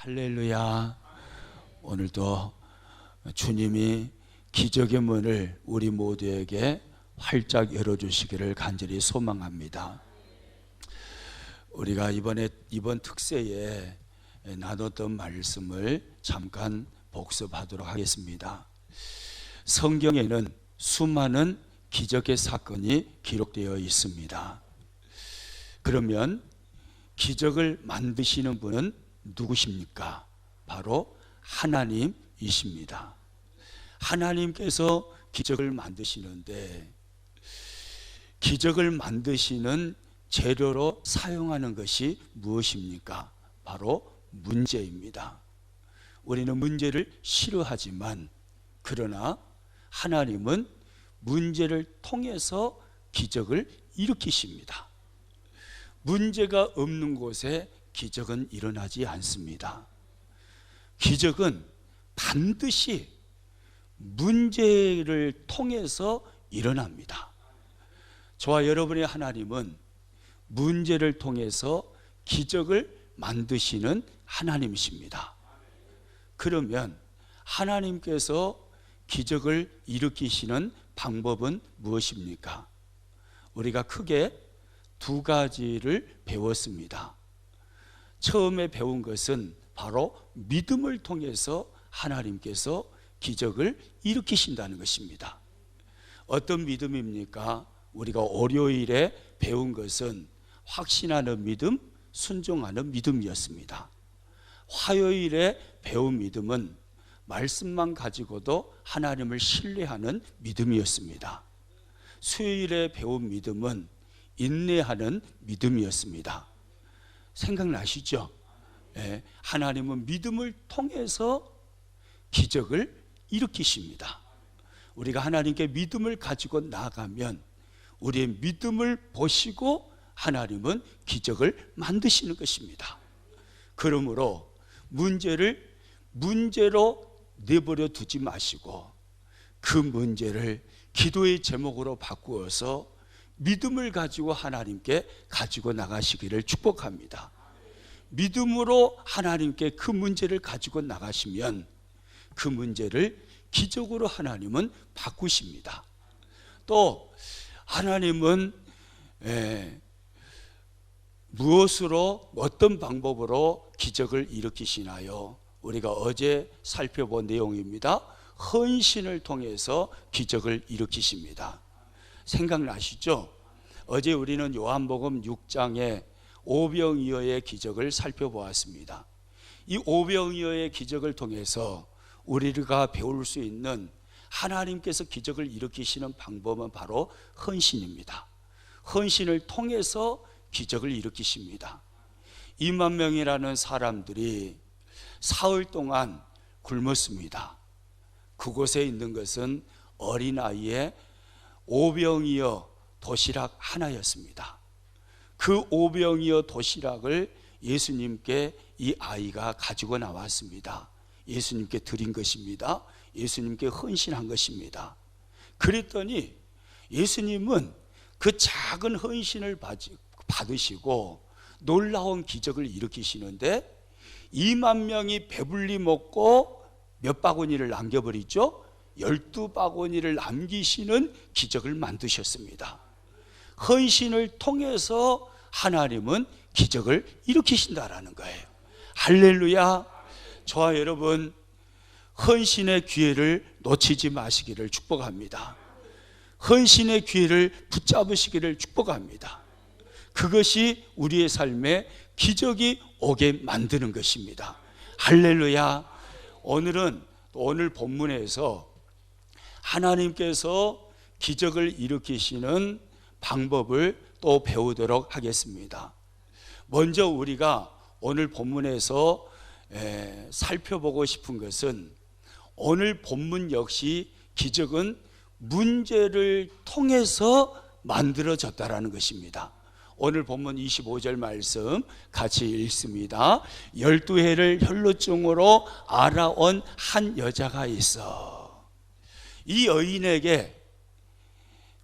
할렐루야. 오늘도 주님이 기적의 문을 우리 모두에게 활짝 열어주시기를 간절히 소망합니다. 우리가 이번 특세에 나눴던 말씀을 잠깐 복습하도록 하겠습니다. 성경에는 수많은 기적의 사건이 기록되어 있습니다. 그러면 기적을 만드시는 분은 누구십니까? 바로 하나님이십니다. 하나님께서 기적을 만드시는데, 기적을 만드시는 재료로 사용하는 것이 무엇입니까? 바로 문제입니다. 우리는 문제를 싫어하지만, 그러나 하나님은 문제를 통해서 기적을 일으키십니다. 문제가 없는 곳에 기적은 일어나지 않습니다. 기적은 반드시 문제를 통해서 일어납니다. 저와 여러분의 하나님은 문제를 통해서 기적을 만드시는 하나님이십니다. 그러면 하나님께서 기적을 일으키시는 방법은 무엇입니까? 우리가 크게 두 가지를 배웠습니다. 처음에 배운 것은 바로 믿음을 통해서 하나님께서 기적을 일으키신다는 것입니다. 어떤 믿음입니까? 우리가 월요일에 배운 것은 확신하는 믿음, 순종하는 믿음이었습니다. 화요일에 배운 믿음은 말씀만 가지고도 하나님을 신뢰하는 믿음이었습니다. 수요일에 배운 믿음은 인내하는 믿음이었습니다. 생각나시죠? 네, 하나님은 믿음을 통해서 기적을 일으키십니다. 우리가 하나님께 믿음을 가지고 나가면 우리의 믿음을 보시고 하나님은 기적을 만드시는 것입니다. 그러므로 문제를 문제로 내버려 두지 마시고 그 문제를 기도의 제목으로 바꾸어서 믿음을 가지고 하나님께 가지고 나가시기를 축복합니다. 믿음으로 하나님께 그 문제를 가지고 나가시면 그 문제를 기적으로 하나님은 바꾸십니다. 또 하나님은 무엇으로, 어떤 방법으로 기적을 일으키시나요? 우리가 어제 살펴본 내용입니다. 헌신을 통해서 기적을 일으키십니다. 생각나시죠? 어제 우리는 요한복음 6장의 오병이어의 기적을 살펴보았습니다. 이 오병이어의 기적을 통해서 우리가 배울 수 있는 하나님께서 기적을 일으키시는 방법은 바로 헌신입니다. 헌신을 통해서 기적을 일으키십니다. 2만 명이라는 사람들이 사흘 동안 굶었습니다. 그곳에 있는 것은 어린아이의 오병이어 도시락 하나였습니다. 그 오병이어 도시락을 예수님께 이 아이가 가지고 나왔습니다. 예수님께 드린 것입니다. 예수님께 헌신한 것입니다. 그랬더니 예수님은 그 작은 헌신을 받으시고 놀라운 기적을 일으키시는데 2만 명이 배불리 먹고 몇 바구니를 남겨버리죠? 12바구니를 남기시는 기적을 만드셨습니다. 헌신을 통해서 하나님은 기적을 일으키신다라는 거예요. 할렐루야. 저와 여러분, 헌신의 기회를 놓치지 마시기를 축복합니다. 헌신의 기회를 붙잡으시기를 축복합니다. 그것이 우리의 삶에 기적이 오게 만드는 것입니다. 할렐루야. 오늘 본문에서 하나님께서 기적을 일으키시는 방법을 또 배우도록 하겠습니다. 먼저 우리가 오늘 본문에서 살펴보고 싶은 것은, 오늘 본문 역시 기적은 문제를 통해서 만들어졌다라는 것입니다. 오늘 본문 25절 말씀 같이 읽습니다. 12해를 혈루증으로 알아온 한 여자가 있어. 이 여인에게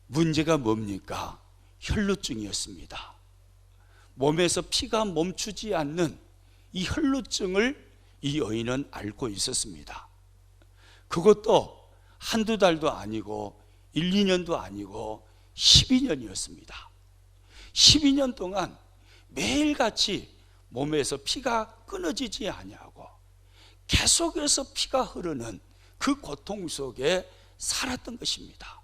문제가 뭡니까? 혈루증이었습니다. 몸에서 피가 멈추지 않는 이 혈루증을 이 여인은 앓고 있었습니다. 그것도 한두 달도 아니고 1, 2년도 아니고 12년이었습니다. 12년 동안 매일같이 몸에서 피가 끊어지지 아니하고 계속해서 피가 흐르는 그 고통 속에 살았던 것입니다.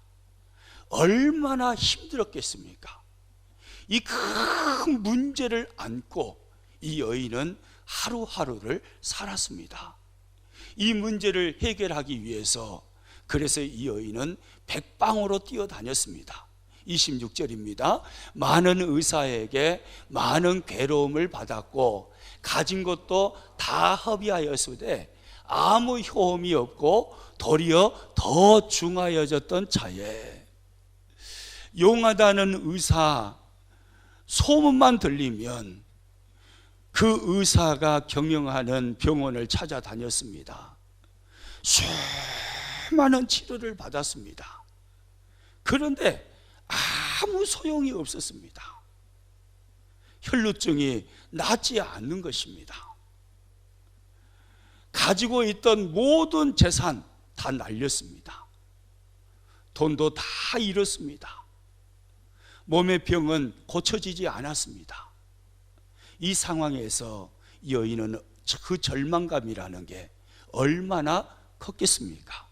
얼마나 힘들었겠습니까? 이 큰 문제를 안고 이 여인은 하루하루를 살았습니다. 이 문제를 해결하기 위해서 그래서 이 여인은 백방으로 뛰어다녔습니다. 26절입니다. 많은 의사에게 많은 괴로움을 받았고 가진 것도 다 허비하였으되 아무 효험이 없고 도리어 더 중하여졌던 차에 용하다는 의사 소문만 들리면 그 의사가 경영하는 병원을 찾아다녔습니다. 수많은 치료를 받았습니다. 그런데 아무 소용이 없었습니다. 혈루증이 낫지 않는 것입니다. 가지고 있던 모든 재산 다 날렸습니다. 돈도 다 잃었습니다. 몸의 병은 고쳐지지 않았습니다. 이 상황에서 이 여인은 그 절망감이라는 게 얼마나 컸겠습니까?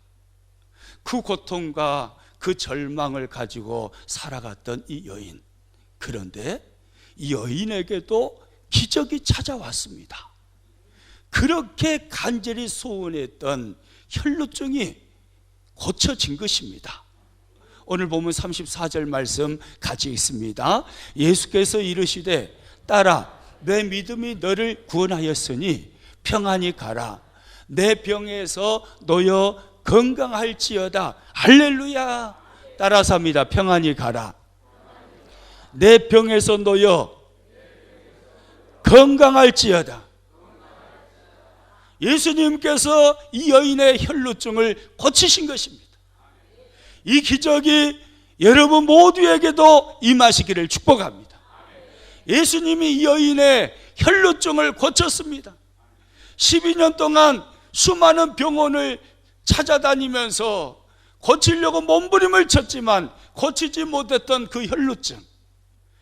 그 고통과 그 절망을 가지고 살아갔던 이 여인. 그런데 이 여인에게도 기적이 찾아왔습니다. 그렇게 간절히 소원했던 혈루증이 고쳐진 것입니다. 오늘 보면 34절 말씀 같이 읽습니다. 예수께서 이르시되 딸아 내 믿음이 너를 구원하였으니 평안히 가라. 내 병에서 놓여 건강할지어다. 할렐루야. 따라서 합니다. 평안히 가라. 내 병에서 놓여 건강할지어다. 예수님께서 이 여인의 혈루증을 고치신 것입니다. 이 기적이 여러분 모두에게도 임하시기를 축복합니다. 예수님이 이 여인의 혈루증을 고쳤습니다. 12년 동안 수많은 병원을 찾아다니면서 고치려고 몸부림을 쳤지만 고치지 못했던 그 혈루증.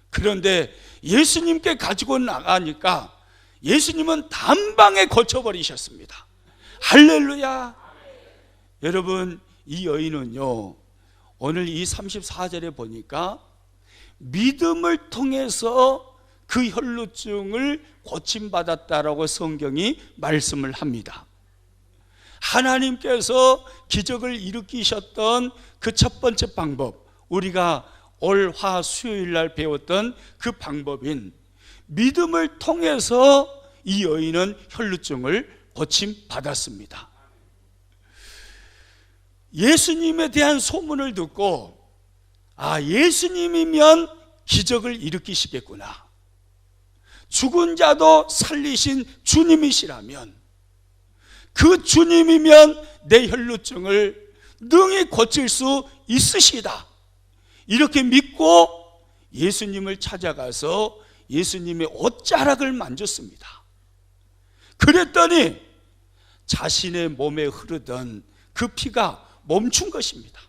그런데 예수님께 가지고 나가니까 예수님은 단방에 고쳐버리셨습니다. 할렐루야. 여러분 이 여인은요 오늘 이 34절에 보니까 믿음을 통해서 그 혈루증을 고침받았다라고 성경이 말씀을 합니다. 하나님께서 기적을 일으키셨던 그 첫 번째 방법, 우리가 올 화 수요일 날 배웠던 그 방법인 믿음을 통해서 이 여인은 혈루증을 고침받았습니다. 예수님에 대한 소문을 듣고 예수님이면 기적을 일으키시겠구나, 죽은 자도 살리신 주님이시라면 그 주님이면 내 혈루증을 능히 고칠 수 있으시다, 이렇게 믿고 예수님을 찾아가서 예수님의 옷자락을 만졌습니다. 그랬더니 자신의 몸에 흐르던 그 피가 멈춘 것입니다.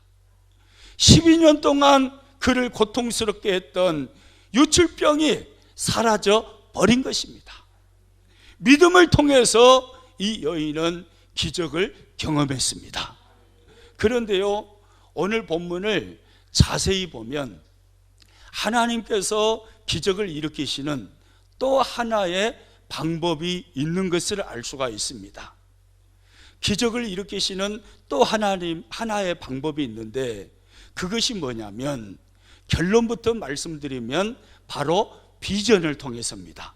12년 동안 그를 고통스럽게 했던 유출병이 사라져 버린 것입니다. 믿음을 통해서 이 여인은 기적을 경험했습니다. 그런데요, 오늘 본문을 자세히 보면 하나님께서 기적을 일으키시는 또 하나의 방법이 있는 것을 알 수가 있습니다. 기적을 일으키시는 또 하나의 방법이 있는데 그것이 뭐냐면 결론부터 말씀드리면 바로 비전을 통해서입니다.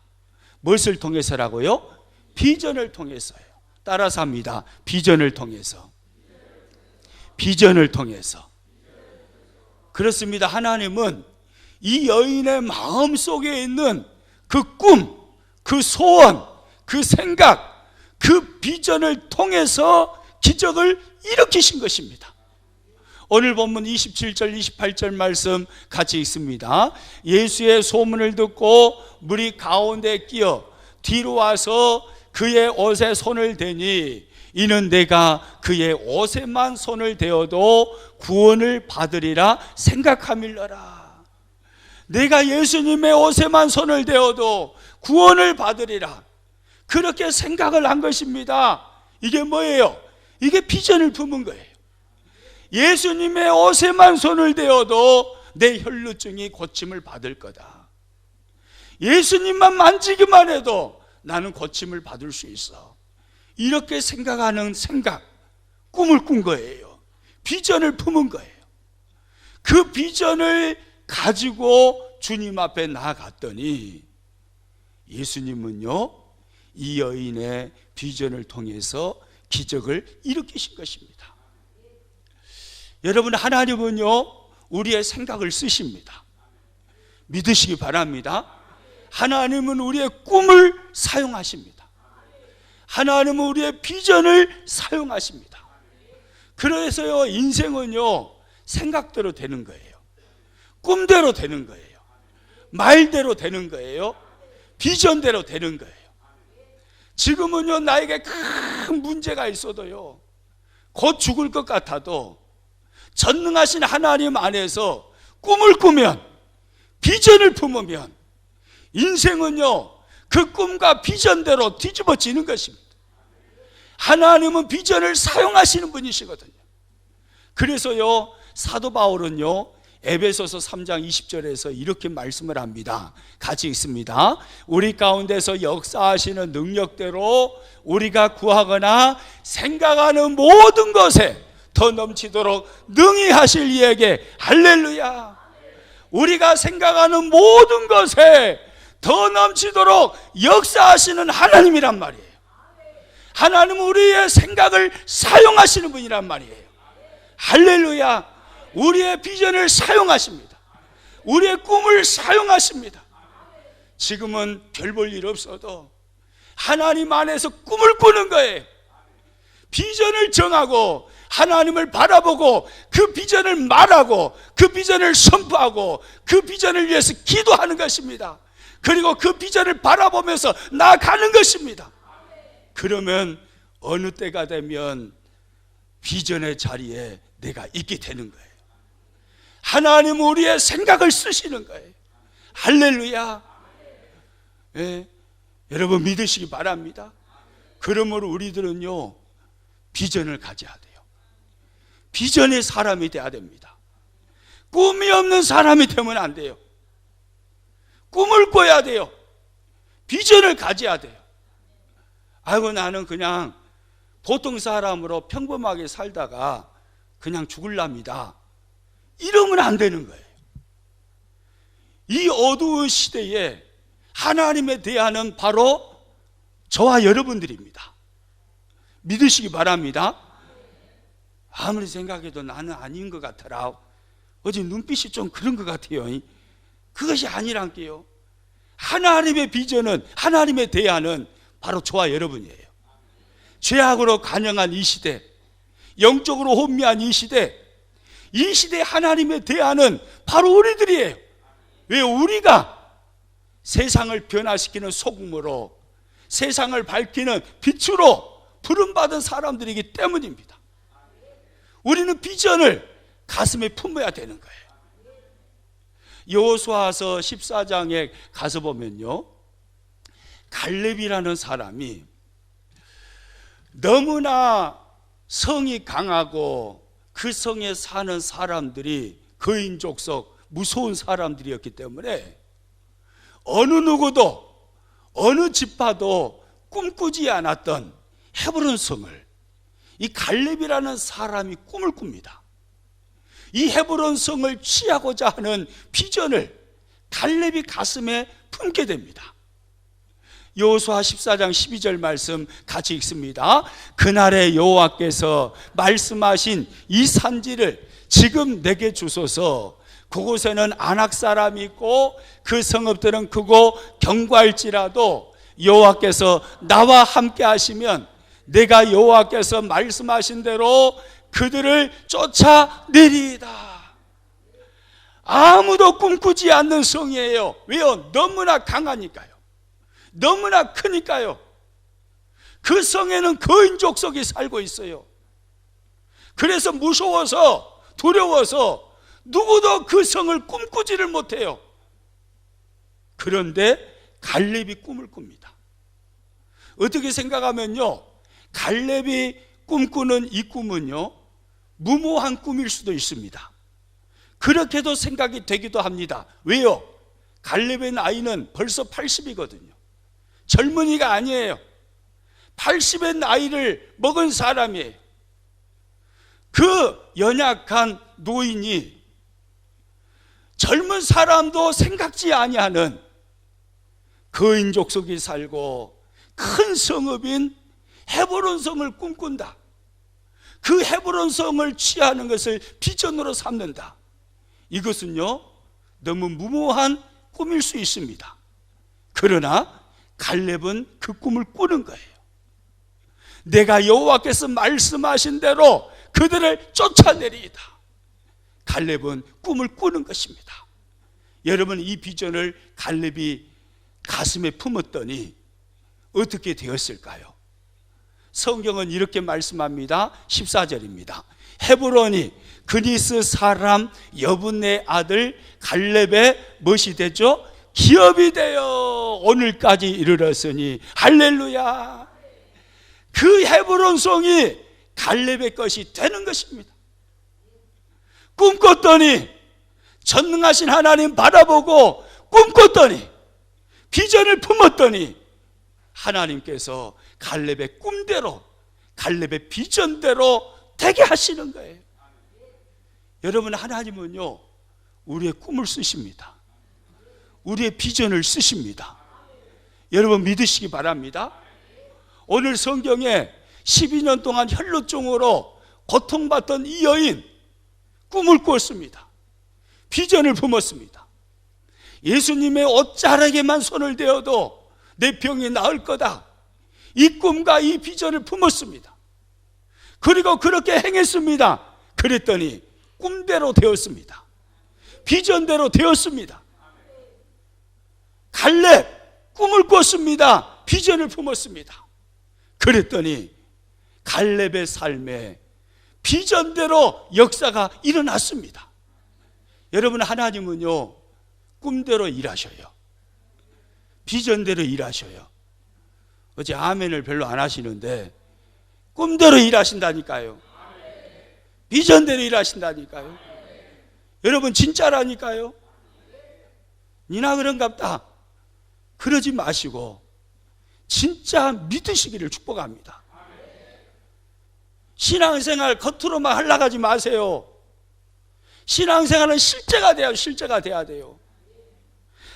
무엇을 통해서라고요? 비전을 통해서요. 따라서 합니다. 비전을 통해서. 비전을 통해서. 그렇습니다. 하나님은 이 여인의 마음속에 있는 그 꿈, 그 소원, 그 생각, 그 비전을 통해서 기적을 일으키신 것입니다. 오늘 본문 27절 28절 말씀 같이 읽습니다. 예수의 소문을 듣고 무리 가운데 끼어 뒤로 와서 그의 옷에 손을 대니 이는 내가 그의 옷에만 손을 대어도 구원을 받으리라 생각함일러라. 내가 예수님의 옷에만 손을 대어도 구원을 받으리라, 그렇게 생각을 한 것입니다. 이게 뭐예요? 이게 비전을 품은 거예요. 예수님의 옷에만 손을 대어도 내 혈루증이 고침을 받을 거다. 예수님만 만지기만 해도 나는 고침을 받을 수 있어. 이렇게 생각하는 생각, 꿈을 꾼 거예요. 비전을 품은 거예요. 그 비전을 가지고 주님 앞에 나아갔더니 예수님은요, 이 여인의 비전을 통해서 기적을 일으키신 것입니다. 여러분, 하나님은요 우리의 생각을 쓰십니다. 믿으시기 바랍니다. 하나님은 우리의 꿈을 사용하십니다. 하나님은 우리의 비전을 사용하십니다. 그래서요, 인생은요 생각대로 되는 거예요. 꿈대로 되는 거예요. 말대로 되는 거예요. 비전대로 되는 거예요. 지금은요, 나에게 큰 문제가 있어도요, 곧 죽을 것 같아도 전능하신 하나님 안에서 꿈을 꾸면, 비전을 품으면 인생은요 그 꿈과 비전대로 뒤집어지는 것입니다. 하나님은 비전을 사용하시는 분이시거든요. 그래서요, 사도 바울은요 에베소서 3장 20절에서 이렇게 말씀을 합니다. 같이 읽습니다. 우리 가운데서 역사하시는 능력대로 우리가 구하거나 생각하는 모든 것에 더 넘치도록 능히 하실 이에게 할렐루야. 우리가 생각하는 모든 것에 더 넘치도록 역사하시는 하나님이란 말이에요. 하나님은 우리의 생각을 사용하시는 분이란 말이에요. 할렐루야. 우리의 비전을 사용하십니다. 우리의 꿈을 사용하십니다. 지금은 별 볼 일 없어도 하나님 안에서 꿈을 꾸는 거예요. 비전을 정하고 하나님을 바라보고 그 비전을 말하고 그 비전을 선포하고 그 비전을 위해서 기도하는 것입니다. 그리고 그 비전을 바라보면서 나아가는 것입니다. 그러면 어느 때가 되면 비전의 자리에 내가 있게 되는 거예요. 하나님 우리의 생각을 쓰시는 거예요. 할렐루야. 예, 여러분 믿으시기 바랍니다. 그러므로 우리들은요 비전을 가져야 돼요. 비전의 사람이 돼야 됩니다. 꿈이 없는 사람이 되면 안 돼요. 꿈을 꿔야 돼요. 비전을 가져야 돼요. 아이고, 나는 그냥 보통 사람으로 평범하게 살다가 그냥 죽을랍니다, 이러면 안 되는 거예요. 이 어두운 시대에 하나님에 대하는 바로 저와 여러분들입니다. 믿으시기 바랍니다. 아무리 생각해도 나는 아닌 것 같더라. 어제 눈빛이 좀 그런 것 같아요. 그것이 아니란게요. 하나님의 비전은, 하나님에 대하는 바로 저와 여러분이에요. 죄악으로 간영한 이 시대, 영적으로 혼미한 이 시대, 이 시대에 하나님에 대하는 바로 우리들이에요. 왜? 우리가 세상을 변화시키는 소금으로, 세상을 밝히는 빛으로 부름받은 사람들이기 때문입니다. 우리는 비전을 가슴에 품어야 되는 거예요. 여호수아서 14장에 가서 보면요, 갈렙이라는 사람이 너무나 성이 강하고 그 성에 사는 사람들이 거인 족속 무서운 사람들이었기 때문에 어느 누구도 어느 지파도 꿈꾸지 않았던 헤브론 성을 이 갈렙이라는 사람이 꿈을 꿉니다. 이 헤브론 성을 취하고자 하는 비전을 갈렙이 가슴에 품게 됩니다. 여호수아 14장 12절 말씀 같이 읽습니다. 그날에 여호와께서 말씀하신 이 산지를 지금 내게 주소서. 그곳에는 아낙 사람이 있고 그 성읍들은 크고 견고할지라도 여호와께서 나와 함께 하시면 내가 여호와께서 말씀하신 대로 그들을 쫓아내리이다. 아무도 꿈꾸지 않는 성이에요. 왜요? 너무나 강하니까요. 너무나 크니까요. 그 성에는 거인 족속이 살고 있어요. 그래서 무서워서 두려워서 누구도 그 성을 꿈꾸지를 못해요. 그런데 갈렙이 꿈을 꿉니다. 어떻게 생각하면요, 갈렙이 꿈꾸는 이 꿈은요, 무모한 꿈일 수도 있습니다. 그렇게도 생각이 되기도 합니다. 왜요? 갈렙의 나이는 벌써 80이거든요. 젊은이가 아니에요. 80의 나이를 먹은 사람이에요. 그 연약한 노인이 젊은 사람도 생각지 아니하는 거인 족속이 살고 큰 성읍인 헤브론 성을 꿈꾼다. 그 헤브론 성을 취하는 것을 비전으로 삼는다. 이것은요, 너무 무모한 꿈일 수 있습니다. 그러나 갈렙은 그 꿈을 꾸는 거예요. 내가 여호와께서 말씀하신 대로 그들을 쫓아내리이다. 갈렙은 꿈을 꾸는 것입니다. 여러분, 이 비전을 갈렙이 가슴에 품었더니 어떻게 되었을까요? 성경은 이렇게 말씀합니다. 14절입니다. 헤브론이 그니스 사람 여분의 아들 갈렙의 무엇이 되죠? 기업이 되어 오늘까지 이르렀으니 할렐루야. 그 헤브론 성이 갈렙의 것이 되는 것입니다. 꿈꿨더니, 전능하신 하나님 바라보고 꿈꿨더니, 비전을 품었더니 하나님께서 갈렙의 꿈대로, 갈렙의 비전대로 되게 하시는 거예요. 여러분, 하나님은요, 우리의 꿈을 쓰십니다. 우리의 비전을 쓰십니다. 여러분, 믿으시기 바랍니다. 오늘 성경에 12년 동안 혈루증으로 고통받던 이 여인, 꿈을 꿨습니다. 비전을 품었습니다. 예수님의 옷자락에만 손을 대어도 내 병이 나을 거다. 이 꿈과 이 비전을 품었습니다. 그리고 그렇게 행했습니다. 그랬더니 꿈대로 되었습니다. 비전대로 되었습니다. 갈렙 꿈을 꿨습니다. 비전을 품었습니다. 그랬더니 갈렙의 삶에 비전대로 역사가 일어났습니다. 여러분, 하나님은요, 꿈대로 일하셔요. 비전대로 일하셔요. 어제 아멘을 별로 안 하시는데 꿈대로 일하신다니까요. 비전대로 일하신다니까요. 여러분, 진짜라니까요. 니나 그런갑다 그러지 마시고 진짜 믿으시기를 축복합니다. 신앙생활 겉으로만 하려고 하지 마세요. 신앙생활은 실제가 돼야, 실제가 돼야 돼요.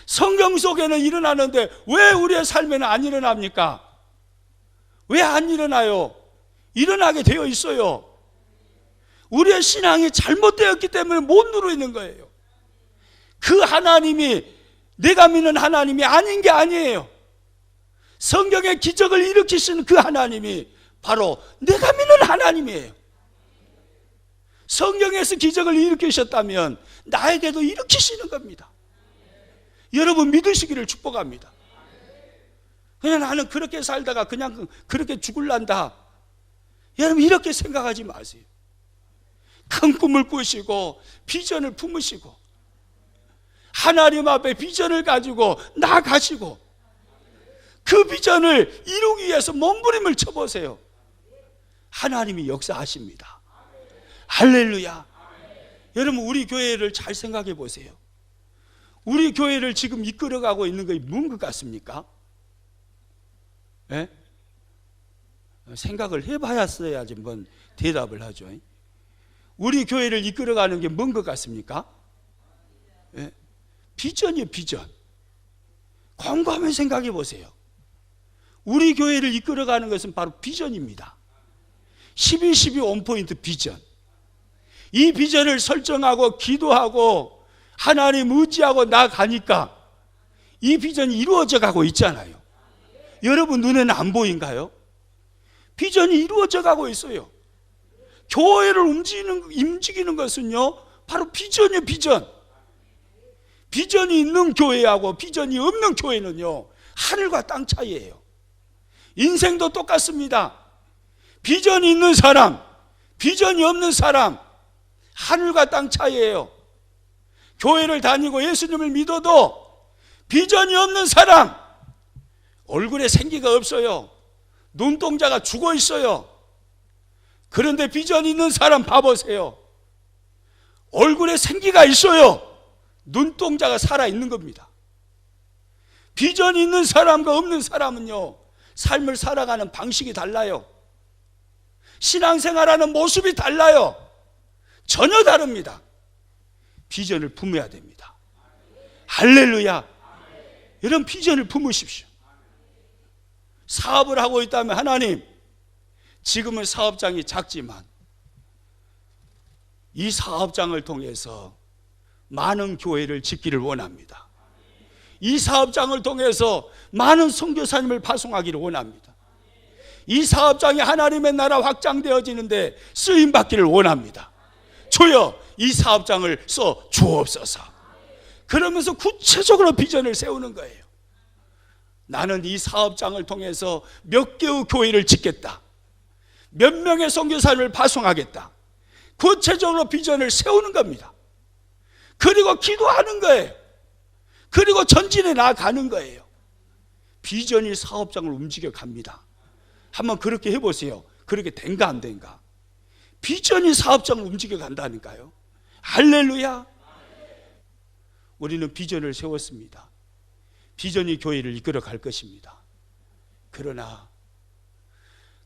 성경 속에는 일어나는데 왜 우리의 삶에는 안 일어납니까? 왜 안 일어나요? 일어나게 되어 있어요. 우리의 신앙이 잘못되었기 때문에 못 누리는 거예요. 그 하나님이 내가 믿는 하나님이 아닌 게 아니에요. 성경의 기적을 일으키시는 그 하나님이 바로 내가 믿는 하나님이에요. 성경에서 기적을 일으키셨다면 나에게도 일으키시는 겁니다. 여러분, 믿으시기를 축복합니다. 그냥 나는 그렇게 살다가 그냥 그렇게 죽을란다, 여러분, 이렇게 생각하지 마세요. 큰 꿈을 꾸시고 비전을 품으시고 하나님 앞에 비전을 가지고 나아가시고 그 비전을 이루기 위해서 몸부림을 쳐보세요. 하나님이 역사하십니다. 할렐루야. 여러분, 우리 교회를 잘 생각해 보세요. 우리 교회를 지금 이끌어가고 있는 것이 뭔 것 같습니까? 예? 생각을 해봐야지 한번 대답을 하죠. 우리 교회를 이끌어가는 게 뭔 것 같습니까? 예? 비전이에요, 비전. 곰곰이 생각해 보세요. 우리 교회를 이끌어가는 것은 바로 비전입니다. 12 원포인트 비전. 이 비전을 설정하고 기도하고 하나님 의지하고 나가니까 이 비전이 이루어져 가고 있잖아요. 여러분 눈에는 안 보인가요? 비전이 이루어져 가고 있어요. 교회를 움직이는 것은요, 바로 비전이에요, 비전. 비전이 있는 교회하고 비전이 없는 교회는요, 하늘과 땅 차이예요. 인생도 똑같습니다. 비전이 있는 사람, 비전이 없는 사람, 하늘과 땅 차이예요. 교회를 다니고 예수님을 믿어도 비전이 없는 사람, 얼굴에 생기가 없어요. 눈동자가 죽어 있어요. 그런데 비전이 있는 사람 봐보세요. 얼굴에 생기가 있어요. 눈동자가 살아있는 겁니다. 비전이 있는 사람과 없는 사람은요, 삶을 살아가는 방식이 달라요. 신앙생활하는 모습이 달라요. 전혀 다릅니다. 비전을 품어야 됩니다. 할렐루야. 이런 비전을 품으십시오. 사업을 하고 있다면 하나님, 지금은 사업장이 작지만 이 사업장을 통해서 많은 교회를 짓기를 원합니다. 이 사업장을 통해서 많은 선교사님을 파송하기를 원합니다. 이 사업장이 하나님의 나라 확장되어지는데 쓰임받기를 원합니다. 주여, 이 사업장을 써 주옵소서. 그러면서 구체적으로 비전을 세우는 거예요. 나는 이 사업장을 통해서 몇 개의 교회를 짓겠다, 몇 명의 선교사님을 파송하겠다. 구체적으로 비전을 세우는 겁니다. 그리고 기도하는 거예요. 그리고 전진해 나가는 거예요. 비전이 사업장을 움직여 갑니다. 한번 그렇게 해보세요. 그렇게 된가 안 된가? 비전이 사업장을 움직여 간다니까요. 할렐루야. 우리는 비전을 세웠습니다. 비전이 교회를 이끌어 갈 것입니다. 그러나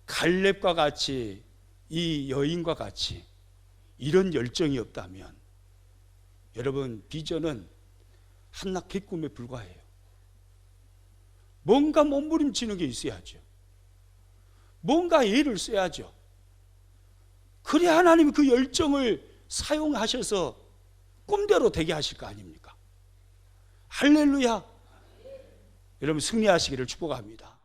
갈렙과 같이, 이 여인과 같이 이런 열정이 없다면 여러분, 비전은 한낱 객꿈에 불과해요. 뭔가 몸부림치는 게 있어야죠. 뭔가 애를 써야죠. 그래야 하나님이 그 열정을 사용하셔서 꿈대로 되게 하실 거 아닙니까? 할렐루야. 여러분, 승리하시기를 축복합니다.